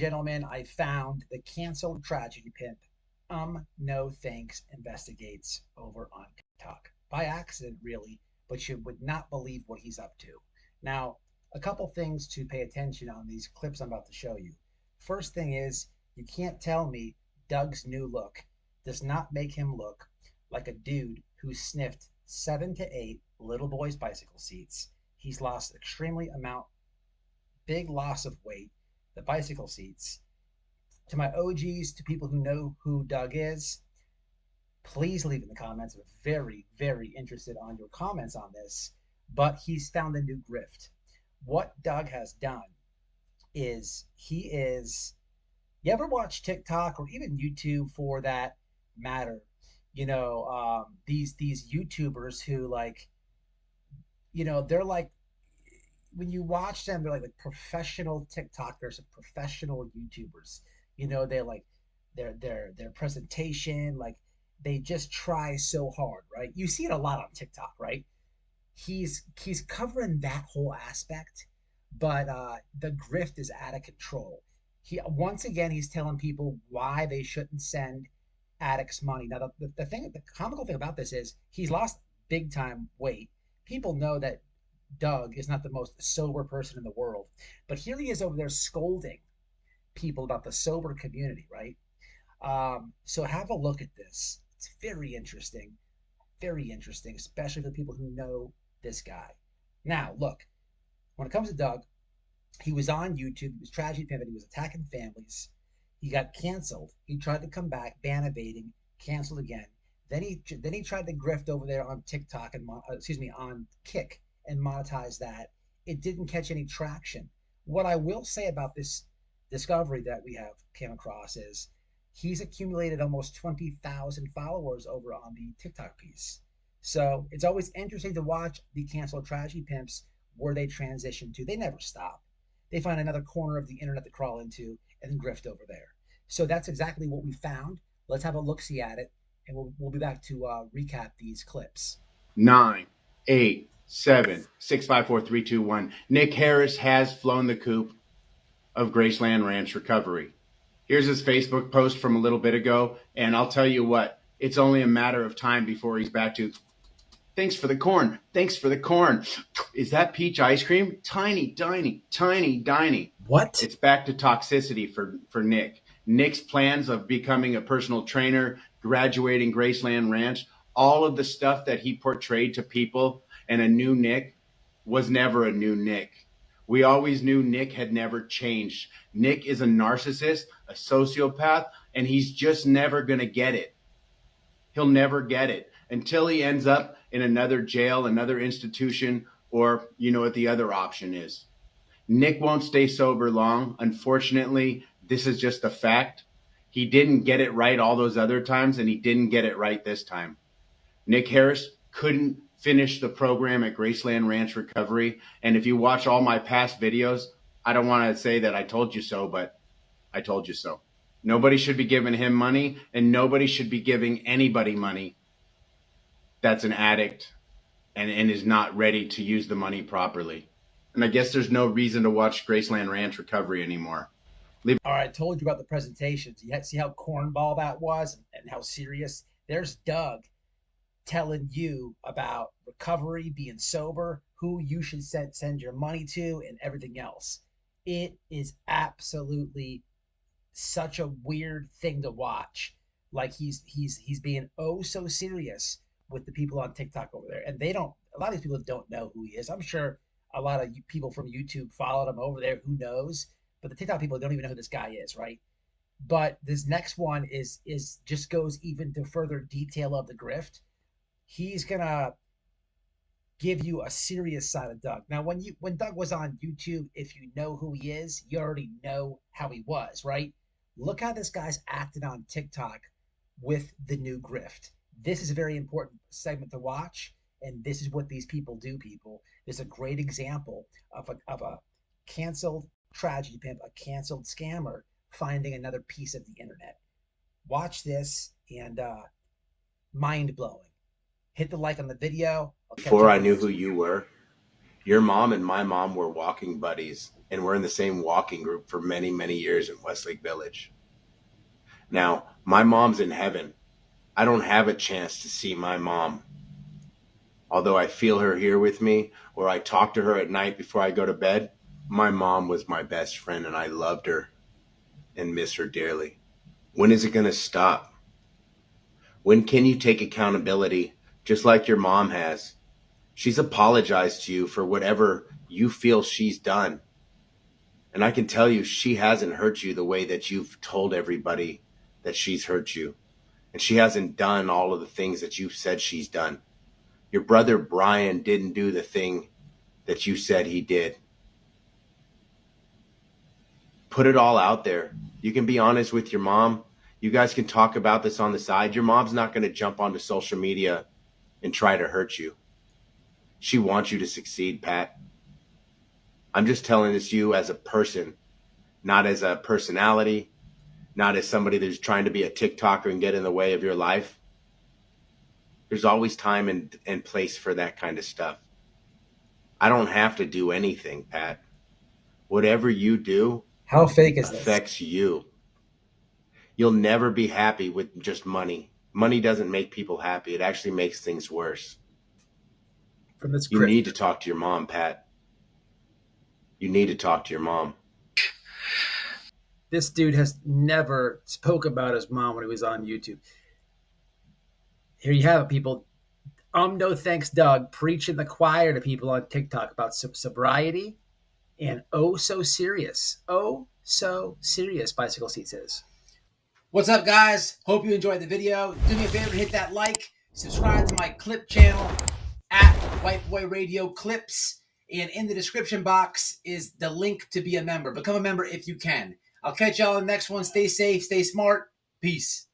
gentlemen, I found the canceled tragedy pimp. No thanks investigates over on TikTok. By accident, really, but you would not believe what he's up to. Now, a couple things to pay attention on these clips I'm about to show you. First thing is, you can't tell me Doug's new look does not make him look like a dude who sniffed 7 to 8 little boys' bicycle seats. He's lost big loss of weight, the bicycle seats. To my OGs, to people who know who Doug is, please leave in the comments. I'm very, very interested on your comments on this. But he's found a new grift. What Doug has done is you ever watch TikTok or even YouTube for that matter? These YouTubers who they're like, when you watch them, they're like professional TikTokers and professional YouTubers. They like their presentation, like they just try so hard, right? You see it a lot on TikTok, right? He's covering that whole aspect, but the grift is out of control. Once again he's telling people why they shouldn't send addicts money. Now the comical thing about this is he's lost big time weight. People know that Doug is not the most sober person in the world, but here he is over there scolding people about the sober community, right? So have a look at this. It's very interesting, especially for people who know this guy. Now, look, when it comes to Doug, he was on YouTube. He was tragedy pimping. He was attacking families. He got canceled. He tried to come back, ban evading, canceled again. Then he tried to grift over there on TikTok and on Kick and monetize that. It didn't catch any traction. What I will say about this discovery that we have came across is he's accumulated almost 20,000 followers over on the TikTok piece. So it's always interesting to watch the canceled tragedy pimps where they transition to. They never stop. They find another corner of the internet to crawl into and grift over there. So that's exactly what we found. Let's have a look-see at it, and we'll be back to recap these clips. 9, 8, 7, 6, 5, 4, 3, 2, 1. Nick Harris has flown the coop of Graceland Ranch recovery. Here's his Facebook post from a little bit ago, and I'll tell you what, it's only a matter of time before he's back to, thanks for the corn, thanks for the corn. Is that peach ice cream? Tiny, tiny. What? It's back to toxicity for Nick. Nick's plans of becoming a personal trainer, graduating Graceland Ranch, all of the stuff that he portrayed to people and a new Nick was never a new Nick. We always knew Nick had never changed. Nick is a narcissist, a sociopath, and he's just never going to get it. He'll never get it until he ends up in another jail, another institution, or you know what the other option is. Nick won't stay sober long. Unfortunately, this is just a fact. He didn't get it right all those other times, and he didn't get it right this time. Nick Harris couldn't finish the program at Graceland Ranch Recovery. And if you watch all my past videos, I don't want to say that I told you so, but I told you so. Nobody should be giving him money, and nobody should be giving anybody money that's an addict and is not ready to use the money properly. And I guess there's no reason to watch Graceland Ranch Recovery anymore. All right, I told you about the presentations. You see how cornball that was and how serious? There's Doug telling you about recovery, being sober, who you should send your money to, and everything else. It is absolutely such a weird thing to watch. Like he's being oh so serious with the people on TikTok over there, and a lot of these people don't know who he is. I'm sure a lot of people from YouTube followed him over there. Who knows? But the TikTok people don't even know who this guy is, right? But this next one is just goes even to further detail of the grift. He's gonna give you a serious side of Doug. Now, when Doug was on YouTube, if you know who he is, you already know how he was, right? Look how this guy's acting on TikTok with the new grift. This is a very important segment to watch, and this is what these people do, people. This is a great example of a canceled tragedy pimp, a canceled scammer finding another piece of the internet. Watch this, and mind-blowing. Hit the like on the video. Before I knew who you were, your mom and my mom were walking buddies, and we're in the same walking group for many, many years in Westlake Village. Now, my mom's in heaven. I don't have a chance to see my mom. Although I feel her here with me, or I talk to her at night before I go to bed, my mom was my best friend and I loved her and miss her dearly. When is it going to stop? When can you take accountability just like your mom has? She's apologized to you for whatever you feel she's done. And I can tell you, she hasn't hurt you the way that you've told everybody that she's hurt you. And she hasn't done all of the things that you've said she's done. Your brother Brian didn't do the thing that you said he did. Put it all out there. You can be honest with your mom. You guys can talk about this on the side. Your mom's not going to jump onto social media and try to hurt you. She wants you to succeed, Pat. I'm just telling this to you as a person, not as a personality, not as somebody that's trying to be a TikToker and get in the way of your life. There's always time and place for that kind of stuff. I don't have to do anything, Pat. Whatever you do How fake is this? affects you. You'll never be happy with just money. Money doesn't make people happy. It actually makes things worse. From this You grift. need to talk to your mom, Pat. You need to talk to your mom. This dude has never spoke about his mom when he was on YouTube. Here you have it, people. No thanks, Doug, preaching the choir to people on TikTok about sobriety and oh so serious bicycle seats is. What's up, guys? Hope you enjoyed the video. Do me a favor, hit that like, subscribe to my clip channel at WhiteBoyRadio Clips, and in the description box is the link to be a member. Become a member if you can. I'll catch y'all in the next one. Stay safe, stay smart. Peace.